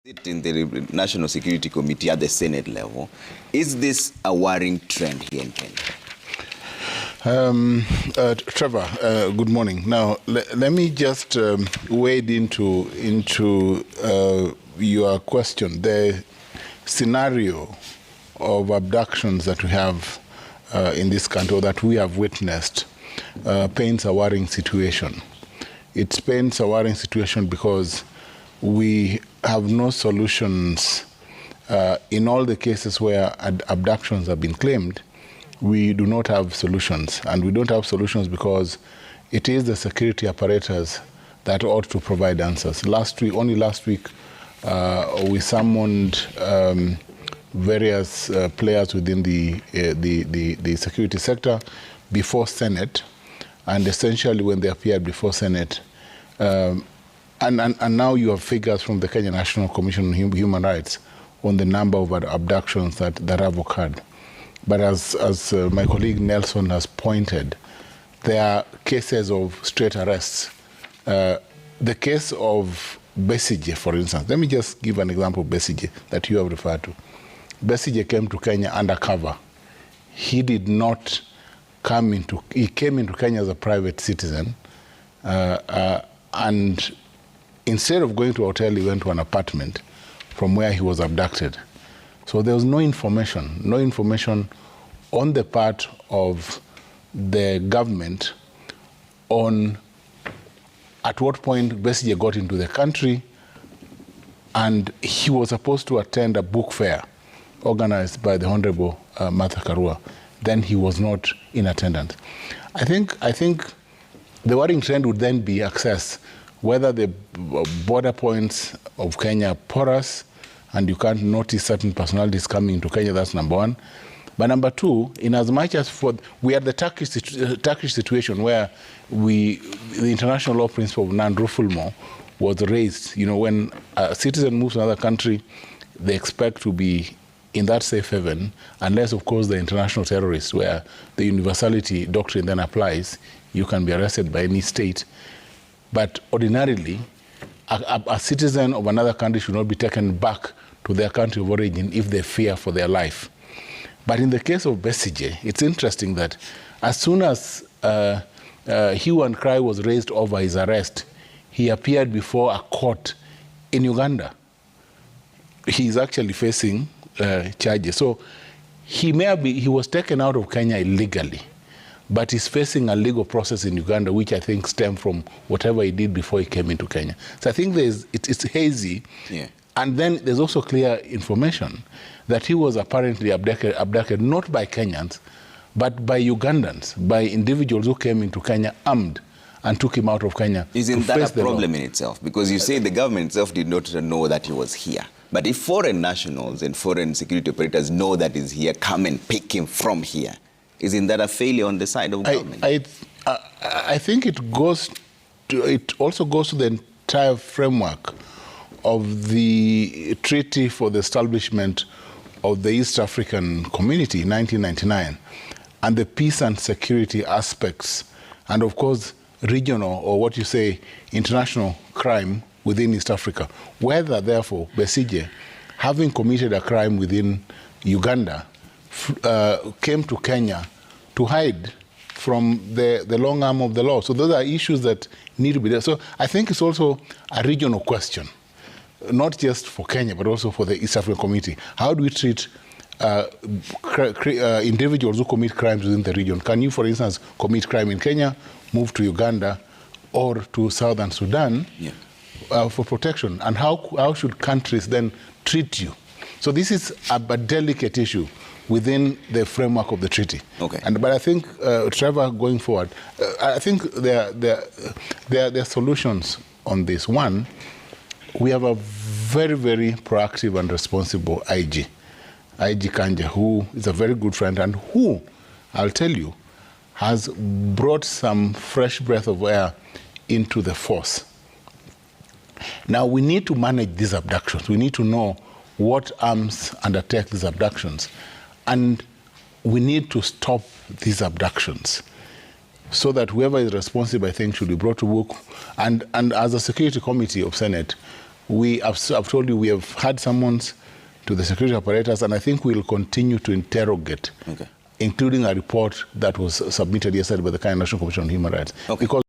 Sit in the National Security Committee at the Senate level. Is this a worrying trend here in Kenya? Trevor, good morning. Now, let me just wade into your question. The scenario of abductions that we have in this country, or that we have witnessed, paints a worrying situation. It paints a worrying situation because we have no solutions in all the cases where abductions have been claimed. We do not have solutions, and we don't have solutions because it is the security apparatus that ought to provide answers. Only last week, we summoned various players within the security sector before Senate, and essentially when they appeared before Senate, and now you have figures from the Kenya National Commission on Human Rights on the number of abductions that have occurred. But as my colleague Nelson has pointed, there are cases of straight arrests. The case of Besigye, for instance, let me just give an example of Besigye that you have referred to. Besigye came to Kenya undercover. He did not he came into Kenya as a private citizen, and instead of going to a hotel, he went to an apartment from where he was abducted. So there was no information on the part of the government on at what point Besigye got into the country, and he was supposed to attend a book fair organized by the Honorable Martha Karua. Then he was not in attendance. I think the worrying trend would then be access, whether the border points of Kenya are porous and you can't notice certain personalities coming into Kenya. That's number one. But number two, in as much as we are the Turkish situation where the international law principle of non-refoulement was raised. You know, when a citizen moves to another country, they expect to be in that safe haven, unless, of course, the international terrorists, where the universality doctrine then applies. You can be arrested by any state. But ordinarily, a citizen of another country should not be taken back to their country of origin if they fear for their life. But in the case of Besigye, it's interesting that as soon as hue and cry was raised over his arrest, he appeared before a court in Uganda. He's actually facing charges. So he was taken out of Kenya illegally, but he's facing a legal process in Uganda, which I think stemmed from whatever he did before he came into Kenya. So I think it's hazy. Yeah. And then there's also clear information that he was apparently abducted not by Kenyans, but by Ugandans, by individuals who came into Kenya armed and took him out of Kenya. Isn't that a problem in itself? Because you say the government itself did not know that he was here. But if foreign nationals and foreign security operators know that he's here, come and pick him from here, isn't that a failure on the side of government? I think it also goes to the entire framework of the Treaty for the Establishment of the East African Community in 1999, and the peace and security aspects, and of course regional, or what you say, international crime within East Africa. Whether, therefore, Besigye, having committed a crime within Uganda, came to Kenya to hide from the long arm of the law. So those are issues that need to be there. So I think it's also a regional question, not just for Kenya, but also for the East African community. How do we treat individuals who commit crimes within the region? Can you, for instance, commit crime in Kenya, move to Uganda or to Southern Sudan for protection? And how should countries then treat you? So this is a delicate issue within the framework of the treaty. Okay. But I think, Trevor, going forward, I think there are solutions on this. One, we have a very, very proactive and responsible IG Kanja, who is a very good friend and who, I'll tell you, has brought some fresh breath of air into the force. Now, we need to manage these abductions. We need to know what arms undertake these abductions. And we need to stop these abductions so that whoever is responsible, I think, should be brought to book. And as a security committee of Senate, I've told you, we have had summons to the security operators, and I think we'll continue to interrogate, including a report that was submitted yesterday by the Kenya National Commission on Human Rights. Because